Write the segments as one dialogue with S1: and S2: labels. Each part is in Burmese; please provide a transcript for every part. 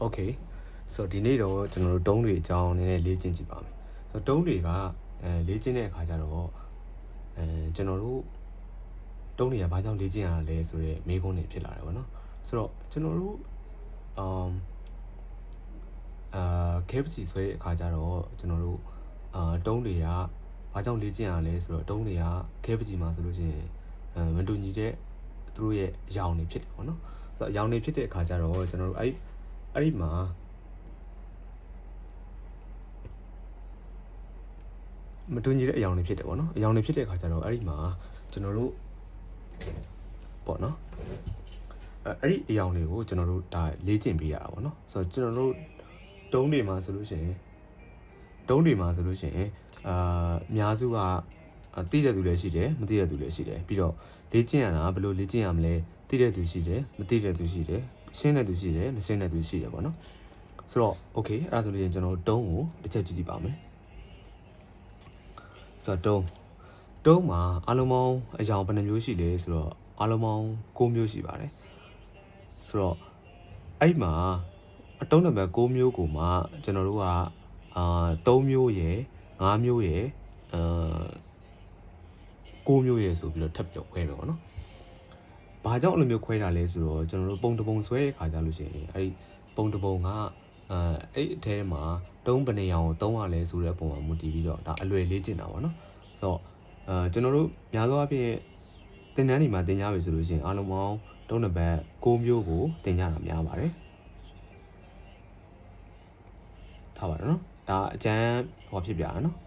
S1: Okay so ဒီနေ့တော့ကျွန်တော်တို့တုံးတွေအကြောင်းနည်းနည်းလေ့ကျင့်ကြည့်ပါမယ်ဆိုတော့တုံးတွေကလေ့ကျင့်တဲ့အခါကျတော့ကျွန်တော်တို့တုံးတွေကဘာကြောင့်လေ့ကျင့်ရတာလဲဆိုတော့မေးခွန်းတွေဖြစ်လာတယ်ပေါ့နော်ဆိုတော့ကျွန်တော်တို့KFC ဆွဲတဲ့အခါကျတော့ကျွန်တော်တို့တုံးတွေကဘာကြောင့်လေ့ကျင့်ရလဲဆိုတော့တုံးတွေက KFC မှာဆိုလို့ရှိရင်မတူညီတဲ့သူတို့ရဲ့အယောင်တွေဖြစ်တယ်ပေါ့နော်ဆိုတော့အယောင်တွေဖြစ်တဲ့အခါကျတော့ကျွန်တော်တို့အဲ့ဒီမှာမတူညီတဲ့အယောင်တွေဖြစ်တယ်ပေါ့နော်အယောင်တွေဖြစ်တဲ့အခါကျတော့အဲ့ဒီမှာကျွန်တော်တို့ပေါ့နော်အဲ့ဒီအယောင်တွေကိုကျွန်တော်တို့ဒါလေ့ကျင့်ပေးရတာပေါ့နော်ဆိုတော့ကျွန်တော်တို့တုံးတွေမှာဆိုလို့ရှိရင်အများစုကသိတဲ့သူလည်းရှိတယ်မသိတဲ့သူလည်းရှိတယ်ပြီးတော့လေ့ကျင့်ရတာဘယ်လိုလေ့ကျင့်ရမလဲသိတဲ့သူရှိတယ်မသိတဲ့သူရှိတယ်ရှင်းတဲ့သူရှိတယ်မရှင်းတဲ့သူရှိတယ်ပေါ့နော်ဆိုတော့ okay အဲ့ဒါဆိုလို့ရင်ကျွန်တော်တို့တုံးကိုတစ်ချက်ကြည့်ကြည့်ပါမယ်ဆိုတော့တုံးမှာအလုံးပေါင်းအယောင်ဘယ်နှမျိုးရှိလဲဆိုတော့အလုံးပေါင်း9မျိုးရှိပါတယ်ဆိုတော့အဲ့မှာအတုံးနံပါတ်9မျိုးကိုမှကျွန်တော်တို့က3မျိုးရယ်5မျိုးရယ်9မျိုးရယ်ဆိုပြီးတော့ထပ်ပြီးတော့ခွဲမယ်ပေါ့နော်။ဘာကြောင့်အဲ့လိုမျိုးခွဲတာလဲဆိုတော့ကျွန်တော်တို့ပုံတပုံဆွဲတဲ့ခါကြလို့ရှိရင်အဲ့ဒီပုံတပုံကအဲ့အထဲမှာတုံးဘယ်နေအောင်သုံးရလဲဆိုတဲ့ပုံမှာမူတည်ပြီးတော့ဒါအလွယ်လေးကျင်တာပေါ့နော်။ဆိုတော့ကျွန်တော်တို့များသောအားဖြင့်သင်တန်းတွေမှာသင်ကြပြီဆိုလို့ရှိရင်အားလုံးပေါင်းတုံးနံပါတ်9မျိုးကိုသင်ကြတာများပါတယ်။ထားပါတော့နော်။ဒါအကျန်းဟောဖြစ်ပြတာနော်။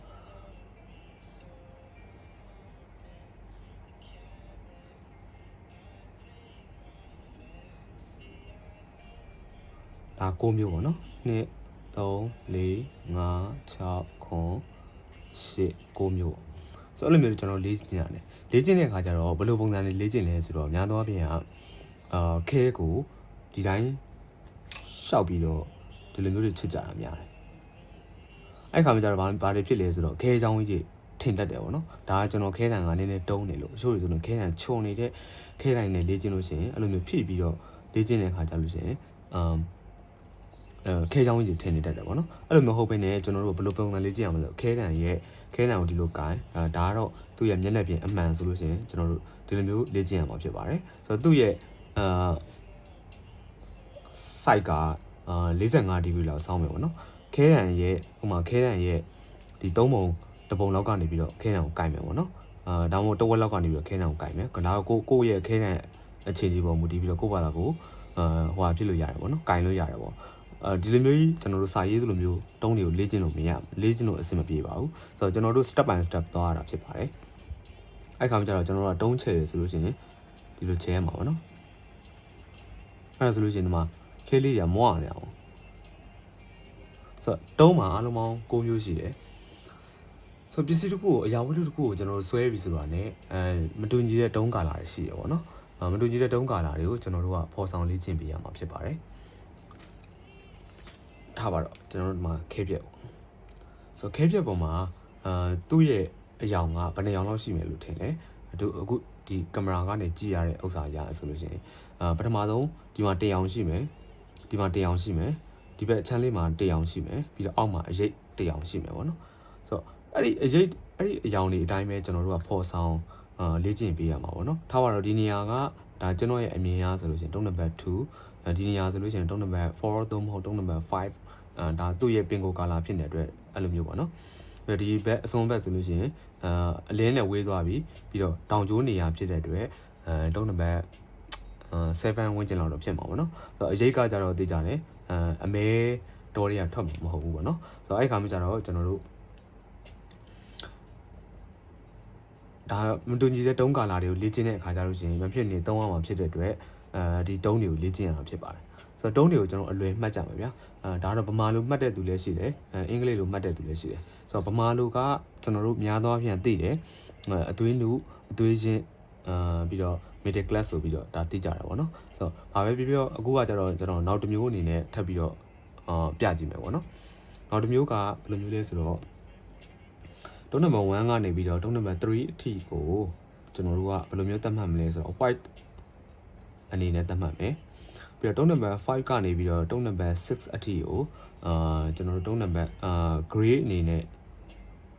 S1: ဒါ9မျိုးပေါ့နော်1 2 3 4 5 6 9 မျိုးဆိုတော့အဲ့လိုမျိုးကျွန်တော်လေ့ကျင့်ရတယ်လေ့ကျင့်တဲ့အခါကျတော့ဘယ်လိုပုံစံနဲ့လေ့ကျင့်လဲဆိုတော့များသောအားဖြင့်ခဲကိုဒီတိုင်းရှောက်ပြီးတော့ဒီလိုမျိုးတွေချစ်ကြတာများတယ်အဲ့ခါမှကျတော့ဘာတွေဖြစ်လဲဆိုတော့ခဲချောင်းကြီးထင်တတ်တယ်ပေါ့နော်ဒါကကျွန်တော်ခဲတံကနည်းနည်းတုံးနေလို့ချို့တွေဆိုတော့ခဲတံခြုံနေတဲ့ခဲတိုင်းနဲ့လေ့ကျင့်လို့ရှိရင်အဲ့လိုမျိုးဖြည့်ပြီးတော့လေ့ကျင့်တဲ့အခါကျလို့ရှိရင်ခဲချောင်းကြီးထင်နေတတ်တယ်ပေါ့နော်အဲ့လိုမျိုးဟုတ်ပဲねကျွန်တော်တို့ဘယ်လိုပုံစံလေးကြည့်ရမလဲခဲတံကိုဒီလိုကိုင်ဒါကတော့သူ့ရဲ့မျက်နှာပြင်အမှန်ဆိုလို့ရှိရင်ကျွန်တော်တို့ဒီလိုမျိုးလေ့ကျင့်ရမှာဖြစ်ပါတယ်ဆိုတော့သူ့ရဲ့site က45 degree လောက်စောင်းမယ်ပေါ့နော်ခဲတံရဲ့ဒီ3ပုံတစ်ပုံလောက်ကနေပြီးတော့ခဲတံကိုကိုင်မယ်ပေါ့နော်ဒါမှမဟုတ်တစ်ဝက်လောက်ကနေပြီးတော့ခဲတံကိုကိုင်မယ်ဒါကကိုယ့်ရဲ့ခဲတံအခြေအနေပေါ်မူတည်ပြီးတော့ကိုယ့်ဘာသာကိုဟိုဖြစ်လို့ရတယ်ပေါ့နော်ကိုင်လို့ရတယ်ပေါ့ဒီလိုမျိုးကြီးကျွန်တော်တို့စာရေးသလိုမျိုးတုံးတွေကိုလေ့ကျင့်လို့မရလေ့ကျင့်လို့အဆင်မပြေပါဘူးဆိုတော့ကျွန်တော်တို့ step by step သွားရတာဖြစ်ပါတယ်အဲ့ခါမှကျတော့ကျွန်တော်တို့ကတုံးချဲတယ်ဆိုလို့ရှိရင်ဒီလိုချဲရမှာပေါ့နော်အဲ့ဒါဆိုလို့ရှိရင်ဒီမှာခဲလေးတွေမွားနေအောင်ဆိုတော့တုံးမှာအားလုံးပေါင်း9မျိုးရှိတယ်ဆိုတော့ပစ္စည်းတစ်ခုကိုအရာဝတ္ထုတစ်ခုကိုကျွန်တော်တို့ဆွဲပြီးဆိုတာ ਨੇ မတူညီတဲ့တုံးကာလာတွေရှိတယ်ပေါ့နော်မတူညီတဲ့တုံးကာလာတွေကိုကျွန်တော်တို့ကဖော်ဆောင်လေ့ကျင့်ပေးရမှာဖြစ်ပါတယ်ထားပါတော့ကျွန်တော်တို့ဒီမှာခဲပြက်ပေါ့ဆိုတော့ခဲပြက်ပေါ်မှာသူ့ရဲ့အယောင်ကဘယ်နှယောင်လောက်ရှိမယ်လို့ထင်လဲအခုဒီကင်မရာကနေကြည့်ရတဲ့ဥစ္စာရဆိုလို့ရှိရင်ပထမဆုံးဒီမှာ1ယောင်ရှိမယ်ဒီမှာ1ယောင်ရှိမယ်ဒီဘက်အချမ်းလေးမှာ1ယောင်ရှိမယ်ပြီးတော့အောက်မှာအရိပ်1ယောင်ရှိမယ်ပေါ့နော်ဆိုတော့အဲ့ဒီအယောင်တွေအတိုင်းပဲကျွန်တော်တို့ကဖော်ဆောင်လေ့ကျင့်ပေးရမှာပေါ့နော်ထားပါတော့ဒီနေရာကဒါကျွန်တော်ရဲ့အမြင်အားဆိုလို့ရှိရင်တုံးနံပါတ်2ဒီနေရာဆိုလို့ရှိရင်တုံးနံပါတ်4သို့မဟုတ်တုံးနံပါတ်5ဒါသူ့ရဲ့ပင်ကိုကာလာဖြစ်နေတဲ့အတွက်အဲ့လိုမျိုးပေါ့နော်ဒီဘက်အစွန်ဘက်ဆိုလို့ရှိရင်အလင်းနဲ့ဝေးသွားပြီးတော့တောင်ကျိုးနေရာဖြစ်တဲ့အတွက်တုံးနံပါတ်7ဝန်းကျင်လောက်တော့ဖြစ်မှာပေါ့နော်ဆိုတော့အရိပ်ကကြတော့သိကြတယ်အမဲတော်တွေကထွက်မှာမဟုတ်ဘူးပေါ့နော်ဆိုတော့အဲ့ခါမှကျတော့ကျွန်တော်တို့ဒါမတူညီတဲ့တုံးကာလာတွေကိုလေ့ကျင့်တဲ့အခါကျလို့ရှိရင်မဖြစ်နေသုံးရမှာဖြစ်တဲ့အတွက်ဒီတုံးတွေကိုလေ့ကျင့်ရတာဖြစ်ပါတယ်ဆိုတော့တုံးတွေကိုကျွန်တော်အလွယ်မှတ်ကြမှာဗျာဒါတော့ဗမာလိုမှတ်တဲ့သူလည်းရှိတယ်အင်္ဂလိပ်လိုမှတ်တဲ့သူလည်းရှိတယ်ဆိုတော့ဗမာလိုကကျွန်တော်တို့များသောအားဖြင့်သိတယ်အသွေးနုအသွေးချင်းပြီးတော့ middle class ဆိုပြီးတော့ဒါသိကြတာပေါ့နော်ဆိုတော့ဘာပဲပြောပြောအခုကကျတော့ကျွန်တော်နောက်တစ်မျိုးအနေနဲ့ထပ်ပြီးတော့ပြကြည့်မယ်ပေါ့နော်နောက်တစ်မျိုးကဘယ်လိုမျိုးလဲဆိုတော့တုံးနံပါတ်1ကနေပြီးတော့တုံးနံပါတ်3အထိကိုကျွန်တော်တို့ကဘယ်လိုမျိုးသတ်မှတ်မလဲဆိုတော့ white အနေနဲ့သတ်မှတ်မယ်ဘ ပြီးတော့တုံးနံပါတ်5ကနေပြီးတော့တုံးနံပါတ်6အထိကိုကျွန်တော်တို့တုံးနံပါတ်gray အနေနဲ့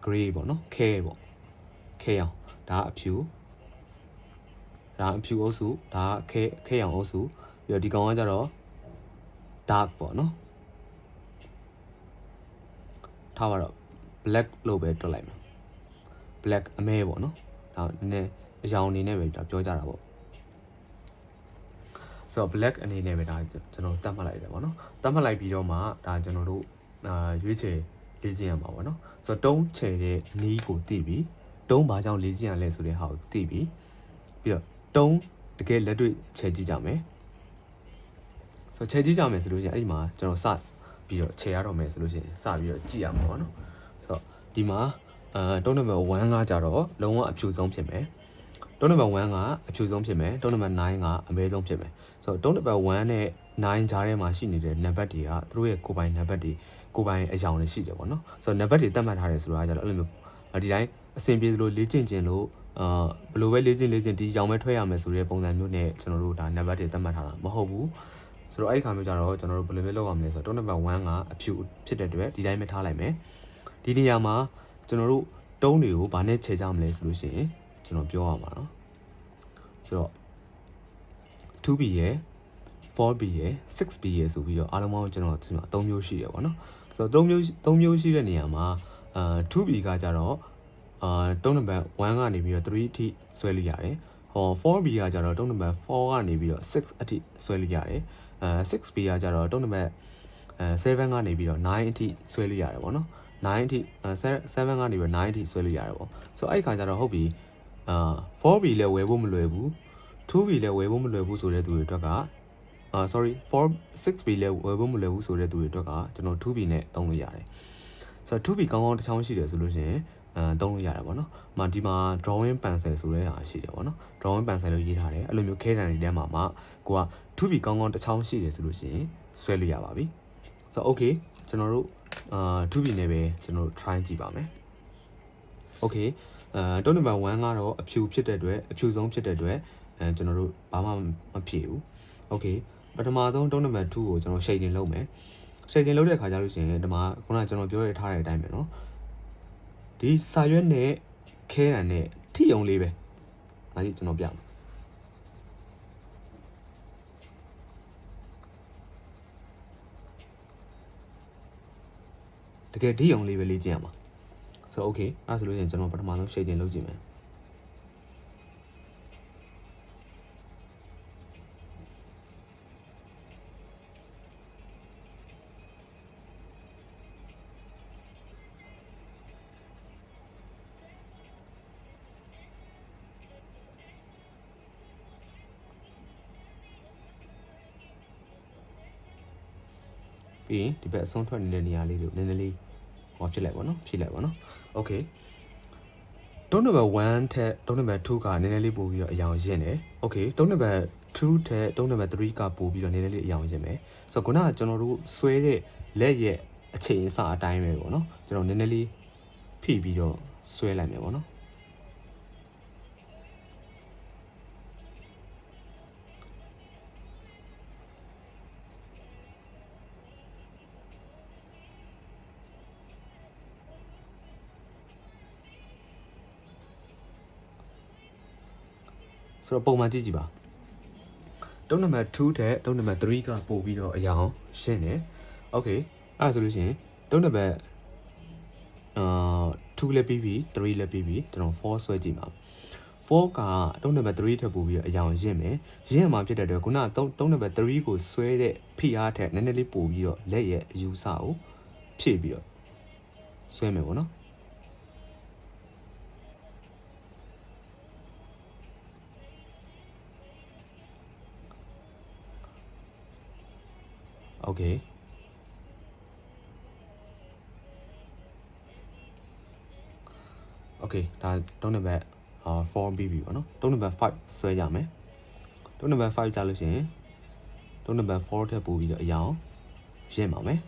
S1: gray ပေါ့နော် ခဲပေါ့ခဲအောင်ဒါအဖြူဒါအဖြူအုပ်စုဒါခဲအောင်အုပ်စုပြီးတော့ဒီကောင်ကကြတော့ dark ပေါ့နော်ထားပါတော့ black လို့ပဲတွက်လိုက်မယ် black အမဲပေါ့နော်ဒါနည်းနည်းအရောင်အနေနဲ့ပဲဒါပြောကြတာပေါ့ဆိုတော့ black အနေနဲ့ပဲဒါကျွန်တော်တတ်မှတ်လိုက်တယ်ပေါ့နော်တတ်မှတ်လိုက်ပြီးတော့မှဒါကျွန်တော်တို့ရွေးချယ်လေ့ကျင့်ရမှာပေါ့နော်ဆိုတော့တုံးချယ်တဲ့နီးကိုသိပြီတုံးဘာကြောင့်လေ့ကျင့်ရလဲဆိုတဲ့ဟာကိုသိပြီပြီးတော့တုံးတကယ်လက်တွေ့ချယ်ကြည့်ကြမယ်ဆိုတော့ချယ်ကြည့်ကြမယ်ဆိုလို့ရှိရင်အဲ့ဒီမှာကျွန်တော်စပြီးတော့ချယ်ရတော့မယ်ဆိုလို့ရှိရင်စပြီးတော့ကြည့်ရမှာပေါ့နော်ဆိုတော့ဒီမှာတုံးနံပါတ်1ကကြတော့လုံးဝအဖြူဆုံးဖြစ်မယ်တုံးနံပါတ်1ကအဖြူဆုံးဖြစ်မယ်တုံးနံပါတ်9ကအမဲဆုံးဖြစ်မယ်ဆိုတော့တုံးနံပါတ်1နဲ့9ကြားထဲမှာရှိနေတဲ့နံပါတ်တွေကသူတို့ရဲ့ကိုယ်ပိုင်နံပါတ်တွေကိုယ်ပိုင်အကြောင်းတွေရှိတယ်ပေါ့နော်ဆိုတော့နံပါတ်တွေသတ်မှတ်ထားတယ်ဆိုတာကကြတော့အဲ့လိုမျိုးဒီတိုင်းအဆင်ပြေသလိုလေ့ကျင့်ခြင်းလို့ဘယ်လိုပဲလေ့ကျင့်ဒီကြောင်ပဲထွက်ရမယ်ဆိုတဲ့ပုံစံမျိုးနဲ့ကျွန်တော်တို့ဒါနံပါတ်တွေသတ်မှတ်ထားတာမဟုတ်ဘူးဆိုတော့အဲ့ဒီခါမျိုးကြတော့ကျွန်တော်တို့ဘယ်လိုမျိုးလုပ်ရမလဲဆိုတော့တုံးနံပါတ်1ကအဖြူဖြစ်တဲ့အတွက်ဒီတိုင်းပဲထားလိုက်မယ်ဒီနေရာမှာကျွန်တော်တို့တုံးတွေကိုဗာနဲ့ခြေကြမလဲဆိုလို့ရှိရင်ကျွန်တော်ပြောရမှာနော်ဆိုတော့ 2B ရယ် 4B ရယ် 6B ရယ်ဆိုပြီးတော့အားလုံးပေါင်းကျွန်တော်ဒီမှာ3မျိုးရှိတယ်ပေါ့နော်ဆိုတော့3မျိုးရှိတဲ့နေရာမှာ 2B ကကြတော့တုံးနံပါတ်1ကနေပြီးတော့3အထိဆွဲလို့ရတယ်ဟော 4B ကကြတော့တုံးနံပါတ်4ကနေပြီးတော့6အထိဆွဲလို့ရတယ်6B ကကြတော့တုံးနံပါတ်7ကနေပြီးတော့9အထိဆွဲလို့ရတယ်ပေါ့နော်9အထိ7ကနေပြီးတော့9အထိဆွဲလို့ရတယ်ပေါ့ဆိုတော့အဲ့ခါကျတော့ဟုတ်ပြီ4B လည်းဝယ်ဖို့မလွယ်ဘူး 2B လည်းဝယ်ဖို့မလွယ်ဘူးဆိုတဲ့သူတွေအတွက်ကsorry 6B လည်းဝယ်ဖို့မလွယ်ဘူးဆိုတဲ့သူတွေအတွက်ကကျွန်တော် 2B နဲ့သုံးလို့ရတယ်ဆိုတော့ 2B ကောင်းကောင်းတစ်ချောင်းရှိတယ်ဆိုလို့ရှိရင်သုံးလို့ရတယ်ပေါ့နော်ဒီမှာ drawing pencil ဆိုတဲ့ဟာရှိတယ်ပေါ့နော် drawing pencil လို့ရေးထားတယ်အဲ့လိုမျိုးခဲတံတွေထဲမှာကိုက 2B ကောင်းကောင်းတစ်ချောင်းရှိတယ်ဆိုလို့ရှိရင်ဆွဲလို့ရပါပြီဆိုတော့ okay ကျွန်တော်တို့2B နဲ့ပဲကျွန်တော်တို့ try ကြည့်ပါမယ် okay တုံးနံပါတ်1ကတော့အဖြူဖြစ်တဲ့အတွက်အဖြူဆုံးဖြစ်တဲ့အတွက်ကျွန်တော်တို့ဘာမှမဖြစ်ဘူး okay ပထမဆုံးတုံးနံပါတ်2ကိုကျွန်တော် shading လုပ်မယ် shading လုပ်တဲ့အခါကျလို့ရှိရင်ဒီမှာခုနကကျွန်တော်ပြောရထားတဲ့အတိုင်းပဲเนาะဒီစာရွက်နဲ့ခဲတံနဲ့ထိအောင်လေးပဲဒါကြီးကျွန်တော်ပြမယ်တကယ်ထိအောင်လေးပဲလေ့ကျင့်ရမှာဆိုတော့ okay အဲ့ဆိုလို့ရှိရင်ကျွန်တော်ပထမဆုံး shading လုပ်ကြည့်မယ်ပြီးရင်ဒီဘက်အဆုံးထွက်နေတဲ့နေရာလေးကိုနည်းနည်းလေးဟောဖြစ်လိုက်ပါတော့ဖြည့်လိုက်ပါတော့ okay တုံးနံပါတ်1ထက်တုံးနံပါတ်2ကနည်းနည်းလေးပို့ပြီးတော့အရောင်ရင့်တယ် okay တုံးနံပါတ်2ထက်တုံးနံပါတ်3ကပို့ပြီးတော့နည်းနည်းလေးအရောင်ရင့်မယ်ဆိုတော့ခုနကကျွန်တော်တို့ဆွဲတဲ့လက်ရဲ့အချိန်အစအတိုင်းပဲပေါ့နော်ကျွန်တော်နည်းနည်းလေးဖိပြီးတော့ဆွဲလိုက်မယ်ပေါ့နော်ဆိုတော့ပုံမှန်ကြည့်ပါတုံးနံပါတ်2ထက်တုံးနံပါတ်3ကပို့ပြီးတော့အရောင်ရှင်းတယ်โอเคအဲ့ဒါဆိုလို့ရှိရင်တုံးနံပါတ်2လည်းပြီးပြီ3လည်းပြီးပြီကျွန်တော်4ဆွဲကြည့်ပါ4ကတုံးနံပါတ်3ထက်ပို့ပြီးတော့အရောင်ရင့်မယ်ရင့်မှာဖြစ်တဲ့အတွက်ခုနတုံးနံပါတ်3ကိုဆွဲတဲ့ဖိအားထက်နည်းနည်းလေးပို့ပြီးတော့လက်ရဲ့အယူဆကိုဖြည့်ပြီးတော့ဆွဲမယ်ပေါ့နော်โอเคโอเคဒါတုံးနံပါတ်4ပြီးပြီပေါ့နော်တုံးနံပါတ်5ဆွဲကြမယ်တုံးနံပါတ်5ကြာလို့ရှိရင်တုံးနံပါတ်4ထက်ပို့ပြီးတော့အရောင်ရင့်ပါမယ်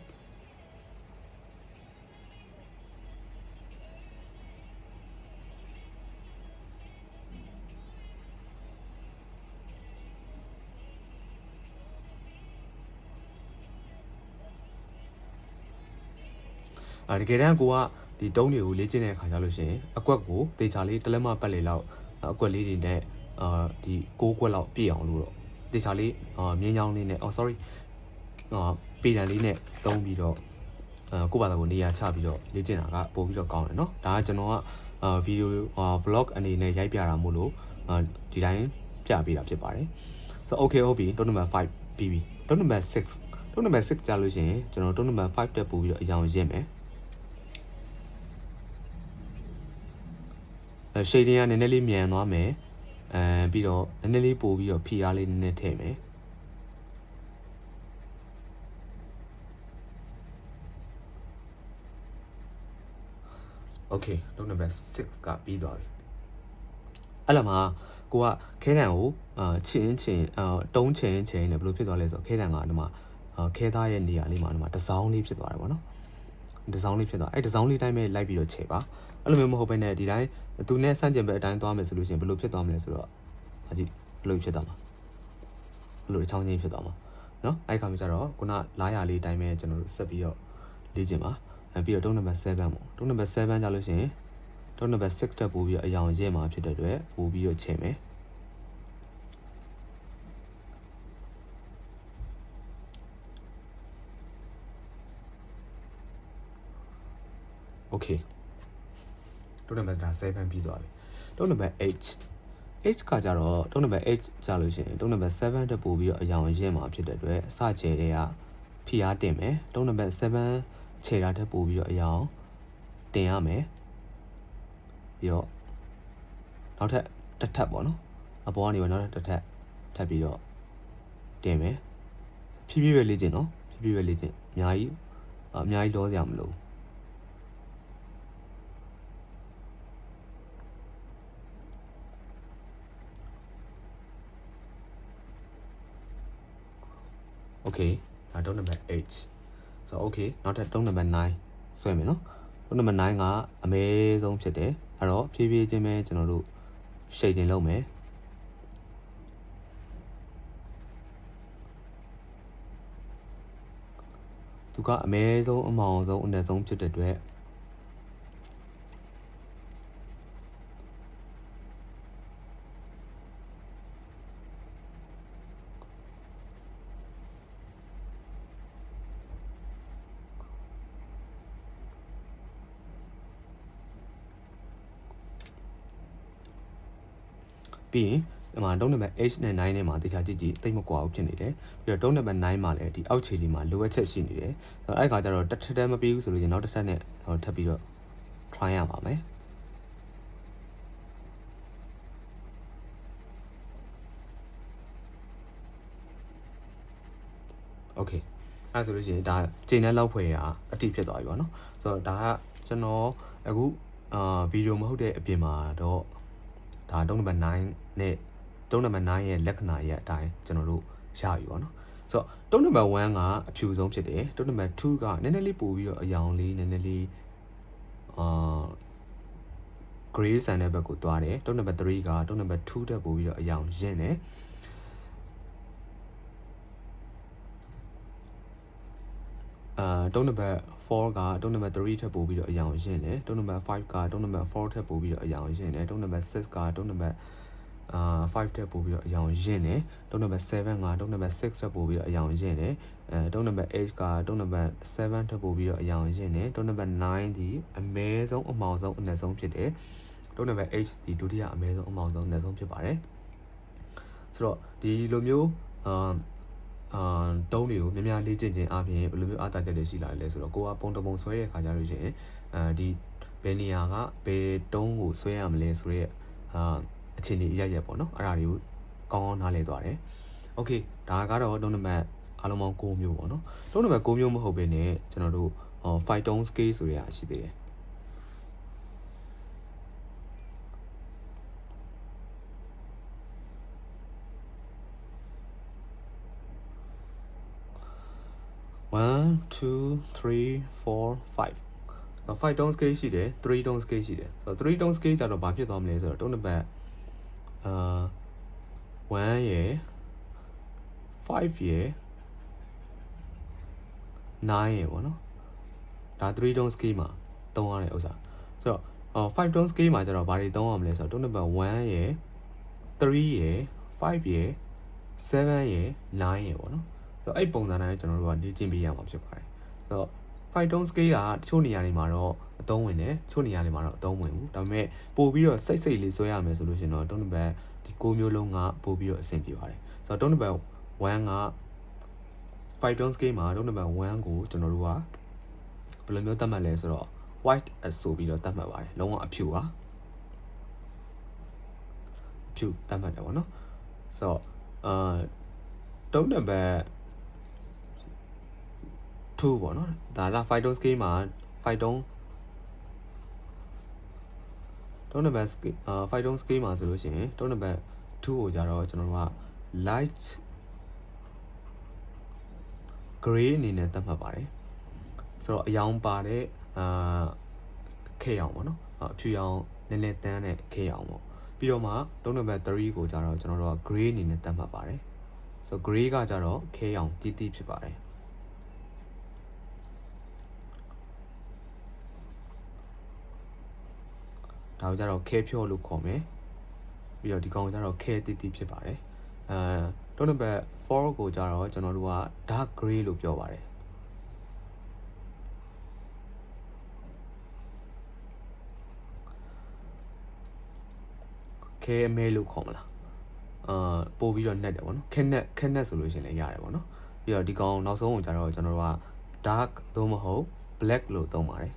S1: တကယ်တမ်းကိုကဒီတုံးတွေကိုလေ့ကျင့်တဲ့အခါကျလို့ရှိရင်အကွက်ကိုတေချာလေးတလက်မပတ်လေလောက်အကွက်လေးတွေနဲ့ဒီ6ကွက်လောက်ပြည့်အောင်လို့တော့တေချာလေးမြင်းချောင်းလေးနဲ့sorry ပေတံလေးနဲ့သုံးပြီးတော့ကိုယ့်ဘာသာကိုနေရာချပြီးတော့လေ့ကျင့်တာကပို့ပြီးတော့ကောင်းတယ်เนาะဒါကကျွန်တော်ကဗီဒီယိုvlog အနေနဲ့ရိုက်ပြတာမို့လို့ဒီတိုင်းပြပေးတာဖြစ်ပါတယ်ဆိုတော့ okay ဟုတ်ပြီတုံးနံပါတ်5ပြီးပြီတုံးနံပါတ်6တုံးနံပါတ်6ကြာလို့ရှိရင်ကျွန်တော်တုံးနံပါတ်5တက်ပို့ပြီးတော့အရောင်ရင့်မယ်ရှေ့တင်းကနည်းနည်းလေးမြန်သွားမယ်ပြီးတော့နည်းနည်းလေးပို့ပြီးတော့ဖြီအားလေးနည်းနည်းထည့်မယ်โอเคတုံးနံပါတ်6ကပြီးသွားပြီအဲ့လိုမှာကိုကခဲတံကိုချင်းတုံးချင်းနဲ့ဘယ်လိုဖြစ်သွားလဲဆိုတော့ခဲတံကဒီမှာခဲသားရဲ့နေရာလေးမှာဒီမှာတစောင်းလေးဖြစ်သွားတယ်ဗောနော်တစောင်းလေးဖြစ်သွားအဲ့တစောင်းလေးတိုင်းပဲလိုက်ပြီးတော့ခြေပါအဲ့လိုမျိုးမဟုတ်ဘဲနဲ့ဒီတိုင်းသူနဲ့ဆန့်ကျင်ဘက်အတိုင်းသွားမယ်ဆိုလို့ရှိရင်ဘယ်လိုဖြစ်သွားမလဲဆိုတော့ဟာကြည့်ဘယ်လိုဖြစ်သွားမှာဘယ်လိုတစ်ချောင်းချင်းဖြစ်သွားမှာနော်အဲ့ခါမျိုးကျတော့ခုနလားရလေးအတိုင်းပဲကျွန်တော်တို့ဆက်ပြီးတော့လေ့ကျင့်ပါပြီးတော့တုံးနံပါတ်7ပေါ့တုံးနံပါတ်7ကြာလို့ရှိရင်တုံးနံပါတ်6တက်ပို့ပြီးတော့အရောင်ရင့်မှာဖြစ်တဲ့အတွက်ပို့ပြီးတော့ချိန်မယ်โอเคတုံးနံပါတ်7ပြီးသွားပြီတုံးနံပါတ်8ကကြတော့တုံးနံပါတ်8ကြာလို့ရှိရင်တုံးနံပါတ်7တက်ပို့ပြီးတော့အရောင်ရင့်မှာဖြစ်တဲ့အတွက်အစကျဲတွေကဖိအားတင်မယ်တုံးနံပါတ်7ခြေတာတက်ပို့ပြီးတော့အရောင်တင်ရမယ်ပြီးတော့နောက်ထပ်တစ်ထပ်ပေါ့နော်အပေါ်ကနေနောက်ထပ်တစ်ထပ်ထပ်ပြီးတော့တင်မယ်ဖြည်းဖြည်းပဲလေ့ကျင့်နော်ဖြည်းဖြည်းပဲလေ့ကျင့်အများကြီးလောစရာမလိုโอเคဒါတုံးနံပါတ်8ဆိုတော့ okay နောက်ထပ်တုံးနံပါတ်9ဆွဲမယ်နော်တုံးနံပါတ်9ကအမဲဆုံးဖြစ်တယ်အဲ့တော့ဖြည်းဖြည်းချင်းပဲကျွန်တော်တို့ရှိတ်တင်လုပ်မယ်သူကအမဲဆုံးအမောင်ဆုံးအနည်းဆုံးဖြစ်တဲ့အတွက်ပြီးရင်ဒီမှာတုံးနံပါတ်8နဲ့9နဲ့မှာတခြားကြည့်တိတ်မကွာဘူးဖြစ်နေတယ်ပြီးတော့တုံးနံပါတ်9မှာလည်းဒီအောက်ခြေဒီမှာလိုအပ်ချက်ရှိနေတယ်ဆိုတော့အဲ့ခါကျတော့တစ်ထပ်မပြီးဘူးဆိုလို့ရင်နောက်တစ်ထပ်နဲ့ထပ်ပြီးတော့ try ရပါမယ်โอเคအဲ့ဆိုလို့ရှိရင်ဒါချိန်နဲ့လောက်ဖွယ်အတိဖြစ်သွားပြီပေါ့နော်ဆိုတော့ဒါကကျွန်တော်အခုဗီဒီယိုမဟုတ်တဲ့အပြင်မှာတော့ဒါတုံးနံပါတ်9နဲ့တုံးနံပါတ်9ရဲ့လက္ခဏာရဲ့အတိုင်းကျွန်တော်တို့ရပြီပေါ့နော်ဆိုတော့တုံးနံပါတ်1ကအဖြူဆုံးဖြစ်တယ်တုံးနံပါတ်2ကနည်းနည်းလေးပို့ပြီးတော့အရောင်လေးနည်းနည်းလေးgray ဆန်တဲ့ဘက်ကိုသွားတယ်တုံးနံပါတ်3ကတုံးနံပါတ်2တက်ပို့ပြီးတော့အရောင်ရင့်တယ်တုံးနံပါတ်4ကတုံးနံပါတ်3ထပ်ပို့ပြီးတော့အရောင်ရင့်တယ်တုံးနံပါတ်5ကတုံးနံပါတ်4ထပ်ပို့ပြီးတော့အရောင်ရင့်တယ်တုံးနံပါတ်6ကတုံးနံပါတ်5ထပ်ပို့ပြီးတော့အရောင်ရင့်တယ်တုံးနံပါတ်7ကတုံးနံပါတ်6ထပ်ပို့ပြီးတော့အရောင်ရင့်တယ်တုံးနံပါတ်8ကတုံးနံပါတ်7ထပ်ပို့ပြီးတော့အရောင်ရင့်တယ်တုံးနံပါတ်9ဒီအမဲဆုံးအမောင်ဆုံးအနည်းဆုံးဖြစ်တယ်တုံးနံပါတ်8ဒီဒုတိယအမဲဆုံးအမောင်ဆုံးအနည်းဆုံးဖြစ်ပါတယ်ဆိုတော့ဒီလိုမျိုးတုံးတွေကိုများများလေ့ကျင့်ခြင်းအပြင်ဘယ်လိုမျိုးအားသာချက်တွေရှိလာလဲဆိုတော့ကိုကပုံတပုံဆွဲတဲ့ခါကျလို့ရှိရင်ဒီဘယ်နေရာကဘယ်တုံးကိုဆွဲရမလဲဆိုတော့အခြေအနေအရရက်ပေါ့နော်အဲ့ဒါတွေကိုကောင်းကောင်းနားလည်သွားတယ်โอเคဒါကတော့တုံးနံပါတ်အားလုံးပေါင်း9မျိုးပေါ့နော်တုံးနံပါတ်9မျိုးမဟုတ်ဘဲနဲ့ကျွန်တော်တို့5 tone scale ဆိုရရှိသေးတယ်1 2 3 4 5 tone scale ရှိတယ်3 tone scale ရှိတယ်ဆိုတော့3 tone scale ကြတော့ဘာဖြစ်သွားမလဲဆိုတော့တုံးနံပါတ်1ရယ်5ရယ်9ရယ်ပေါ့နော် ဒါ 3 tone scale မှာသုံးရတဲ့ဥစ္စာဆိုတော့5 tone scale မှာကျတော့ဘာတွေသုံးရမလဲဆိုတော့ tone number 1ရယ်3ရယ်5ရယ်7ရယ်9ရယ်ပေါ့နော်ဆိုတော့အဲ့ပုံစံတိုင်းကျွန်တော်တို့ကလေ့ကျင့်ပေးရမှာဖြစ်ပါတယ်ဆိုတော့5 tone scale ကတချို့နေရာတွေမှာတော့အသုံးဝင်တယ်တချို့နေရာတွေမှာတော့အသုံးဝင်ဘူးဒါပေမဲ့ပို့ပြီးတော့စိတ်လေးဆွဲရမယ်ဆိုလို့ရှိရင်တော့ tone number ဒီ6မျိုးလုံးကပို့ပြီးတော့အဆင်ပြေပါတယ်ဆိုတော့ tone number 1က5 tone scale မှာ tone number 1ကိုကျွန်တော်တို့ကဘယ်လိုမျိုးသတ်မှတ်လဲဆိုတော့ white ဆိုပြီးတော့သတ်မှတ်ပါတယ်လုံးဝအဖြူပါအဖြူသတ်မှတ်တယ်ပေါ့နော်ဆိုတော့tone number 2ပေါ့နော်ဒါလာ5 tone scale မှာ5 tone number 5 tone scale မှာဆိုလို့ရှိရင် tone number 2ကိုကြတော့ကျွန်တော်တို့က light gray အနေနဲ့သတ်မှတ်ပါတယ်ဆိုတော့အရောင်ပါတဲ့ခေတ်ရောင်ပေါ့နော်အဖြူရောင်နည်းနည်းတန်းတဲ့ခေတ်ရောင်ပေါ့ပြီးတော့မှ tone number 3ကိုကြတော့ကျွန်တော်တို့က gray အနေနဲ့သတ်မှတ်ပါတယ်ဆိုတော့ gray ကကြတော့ခေတ်ရောင်တီးတီးဖြစ်ပါတယ်ဒါကိုကြတော့ခဲဖြော့လို့ခေါ်မယ်ပြီးတော့ဒီကောင်ကြတော့ခဲတီးတီးဖြစ်ပါတယ်tone number 4ကိုကြတော့ကျွန်တော်တို့က dark gray လို့ပြောပါတယ်ခဲအမဲလို့ခေါ်မလားပို့ပြီးတော့နှက်တယ်ပေါ့နော်ခဲနှက်ဆိုလို့ရှိရင်လည်းရတယ်ပေါ့နော်ပြီးတော့ဒီကောင်နောက်ဆုံးကိုကြတော့ကျွန်တော်တို့က dark သို့မဟုတ် black လို့သုံးပါတယ်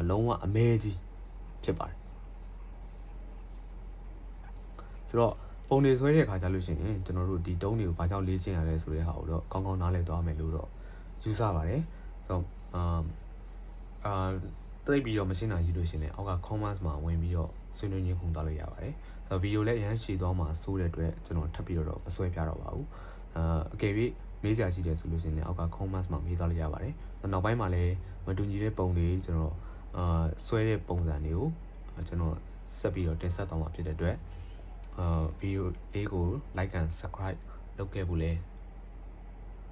S1: လုံးဝအမဲကြီးဖြစ်ပါတယ်ဆိုတော့ပုံတွေဆွဲတဲ့အခါကျလို့ရှိရင်ကျွန်တော်တို့ဒီတုံးတွေကိုဘာကြောင့်လေ့ကျင့်ရလဲဆိုတဲ့ဟာကိုတော့ကောင်းကောင်းနားလည်သွားမယ်လို့တော့ယူဆပါတယ်ဆိုတော့တိတ်ပြီးတော့မရှင်းတာကြီးလို့ရှိရင်လည်းအောက်က comments မှာဝင်ပြီးတော့ဆွေးနွေးညှိနှိုင်းသွားလို့ရပါတယ်ဆိုတော့ဗီဒီယိုလည်းအရန်ရှည်သွားမှာစိုးတဲ့အတွက်ကျွန်တော်ထပ်ပြီးတော့မဆွဲပြတော့ပါဘူးအကယ်၍မေးစရာရှိတယ်ဆိုလို့ရှိရင်လည်းအောက်က comments မှာမေးသွားလို့ရပါတယ်နောက်ပိုင်းမှာလည်းမတူညီတဲ့ပုံတွေကျွန်တော်ဆွဲတဲ့ပုံစံတွေကိုကျွန်တော်ဆက်ပြီးတော့တင်ဆက်သွားမှာဖြစ်တဲ့အတွက်ဗီဒီယိုလေးကို like and subscribe လုပ်ခဲ့ဖို့လည်း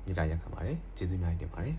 S1: မြစ်တာရက်ခံပါတယ်ကျေးဇူးများတင်ပါတယ်